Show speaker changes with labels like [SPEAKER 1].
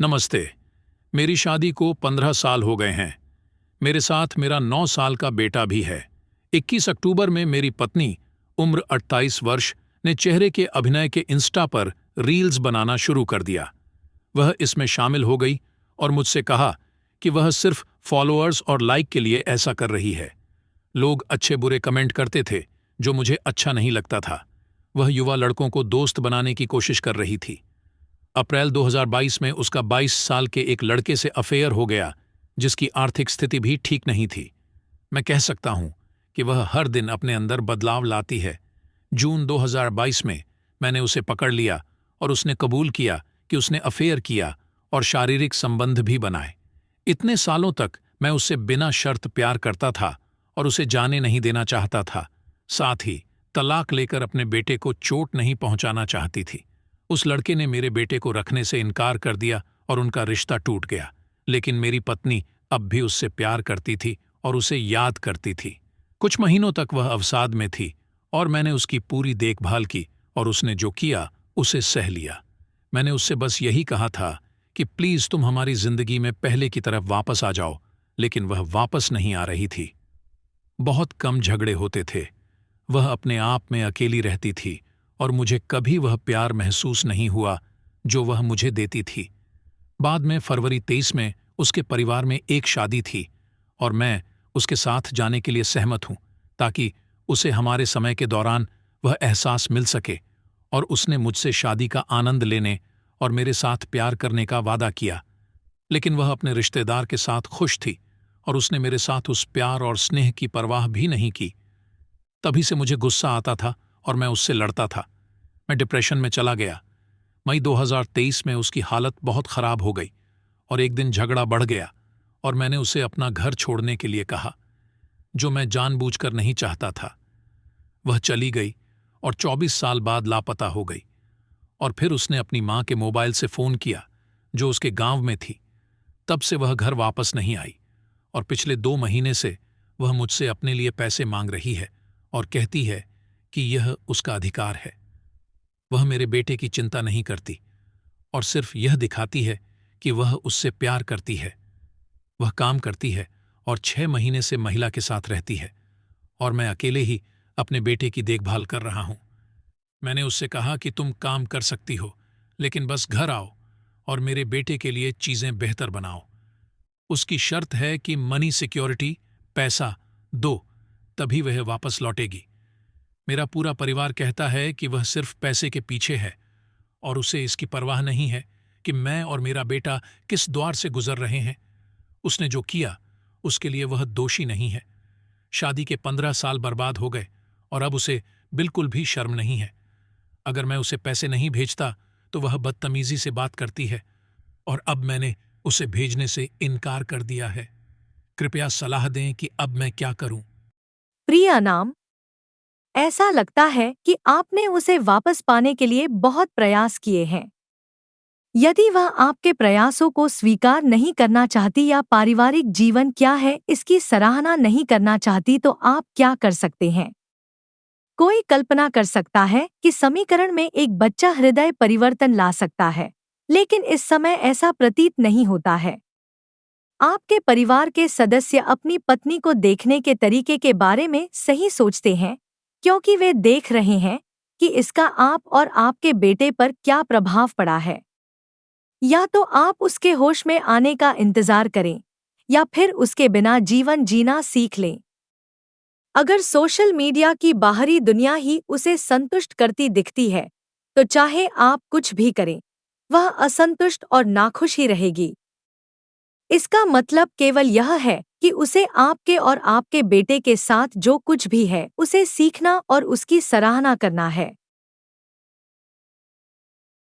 [SPEAKER 1] नमस्ते। मेरी शादी को 15 साल हो गए हैं। मेरे साथ मेरा 9 साल का बेटा भी है। 21 अक्टूबर में मेरी पत्नी, उम्र 28 वर्ष, ने चेहरे के अभिनय के इंस्टा पर रील्स बनाना शुरू कर दिया। वह इसमें शामिल हो गई और मुझसे कहा कि वह सिर्फ फॉलोअर्स और लाइक के लिए ऐसा कर रही है। लोग अच्छे बुरे कमेंट करते थे, जो मुझे अच्छा नहीं लगता था। वह युवा लड़कों को दोस्त बनाने की कोशिश कर रही थी। अप्रैल 2022 में उसका 22 साल के एक लड़के से अफेयर हो गया, जिसकी आर्थिक स्थिति भी ठीक नहीं थी। मैं कह सकता हूं कि वह हर दिन अपने अंदर बदलाव लाती है। जून 2022 में मैंने उसे पकड़ लिया और उसने कबूल किया कि उसने अफेयर किया और शारीरिक संबंध भी बनाए। इतने सालों तक मैं उससे बिना शर्त प्यार करता था और उसे जाने नहीं देना चाहता था। साथ ही तलाक लेकर अपने बेटे को चोट नहीं पहुंचाना चाहती थी। उस लड़के ने मेरे बेटे को रखने से इनकार कर दिया और उनका रिश्ता टूट गया। लेकिन मेरी पत्नी अब भी उससे प्यार करती थी और उसे याद करती थी। कुछ महीनों तक वह अवसाद में थी और मैंने उसकी पूरी देखभाल की और उसने जो किया उसे सह लिया। मैंने उससे बस यही कहा था कि प्लीज तुम हमारी जिंदगी में पहले की तरफ वापस आ जाओ, लेकिन वह वापस नहीं आ रही थी। बहुत कम झगड़े होते थे। वह अपने आप में अकेली रहती थी और मुझे कभी वह प्यार महसूस नहीं हुआ जो वह मुझे देती थी। बाद में फरवरी 23 में उसके परिवार में एक शादी थी और मैं उसके साथ जाने के लिए सहमत हूं, ताकि उसे हमारे समय के दौरान वह एहसास मिल सके। और उसने मुझसे शादी का आनंद लेने और मेरे साथ प्यार करने का वादा किया। लेकिन वह अपने रिश्तेदार के साथ खुश थी और उसने मेरे साथ उस प्यार और स्नेह की परवाह भी नहीं की। तभी से मुझे गुस्सा आता था और मैं उससे लड़ता था। मैं डिप्रेशन में चला गया। मई 2023 में उसकी हालत बहुत खराब हो गई और एक दिन झगड़ा बढ़ गया और मैंने उसे अपना घर छोड़ने के लिए कहा, जो मैं जानबूझकर नहीं चाहता था। वह चली गई और 24 साल बाद लापता हो गई। और फिर उसने अपनी मां के मोबाइल से फोन किया, जो उसके गांव में थी। तब से वह घर वापस नहीं आई और पिछले 2 महीने से वह मुझसे अपने लिए पैसे मांग रही है और कहती है कि यह उसका अधिकार है। वह मेरे बेटे की चिंता नहीं करती और सिर्फ यह दिखाती है कि वह उससे प्यार करती है। वह काम करती है और 6 महीने से महिला के साथ रहती है और मैं अकेले ही अपने बेटे की देखभाल कर रहा हूं। मैंने उससे कहा कि तुम काम कर सकती हो, लेकिन बस घर आओ और मेरे बेटे के लिए चीजें बेहतर बनाओ। उसकी शर्त है कि मनी सिक्योरिटी, पैसा दो, तभी वह वापस लौटेगी। मेरा पूरा परिवार कहता है कि वह सिर्फ पैसे के पीछे है और उसे इसकी परवाह नहीं है कि मैं और मेरा बेटा किस द्वार से गुजर रहे हैं। उसने जो किया उसके लिए वह दोषी नहीं है। शादी के 15 साल बर्बाद हो गए और अब उसे बिल्कुल भी शर्म नहीं है। अगर मैं उसे पैसे नहीं भेजता तो वह बदतमीजी से बात करती है और अब मैंने उसे भेजने से इनकार कर दिया है। कृपया सलाह दें कि अब मैं क्या करूं।
[SPEAKER 2] प्रिया नाम, ऐसा लगता है कि आपने उसे वापस पाने के लिए बहुत प्रयास किए हैं। यदि वह आपके प्रयासों को स्वीकार नहीं करना चाहती या पारिवारिक जीवन क्या है इसकी सराहना नहीं करना चाहती, तो आप क्या कर सकते हैं? कोई कल्पना कर सकता है कि समीकरण में एक बच्चा हृदय परिवर्तन ला सकता है, लेकिन इस समय ऐसा प्रतीत नहीं होता है। आपके परिवार के सदस्य अपनी पत्नी को देखने के तरीके के बारे में सही सोचते हैं, क्योंकि वे देख रहे हैं कि इसका आप और आपके बेटे पर क्या प्रभाव पड़ा है। या तो आप उसके होश में आने का इंतजार करें या फिर उसके बिना जीवन जीना सीख लें। अगर सोशल मीडिया की बाहरी दुनिया ही उसे संतुष्ट करती दिखती है, तो चाहे आप कुछ भी करें, वह असंतुष्ट और नाखुश ही रहेगी। इसका मतलब केवल यह है कि उसे आपके और आपके बेटे के साथ जो कुछ भी है उसे सीखना और उसकी सराहना करना है।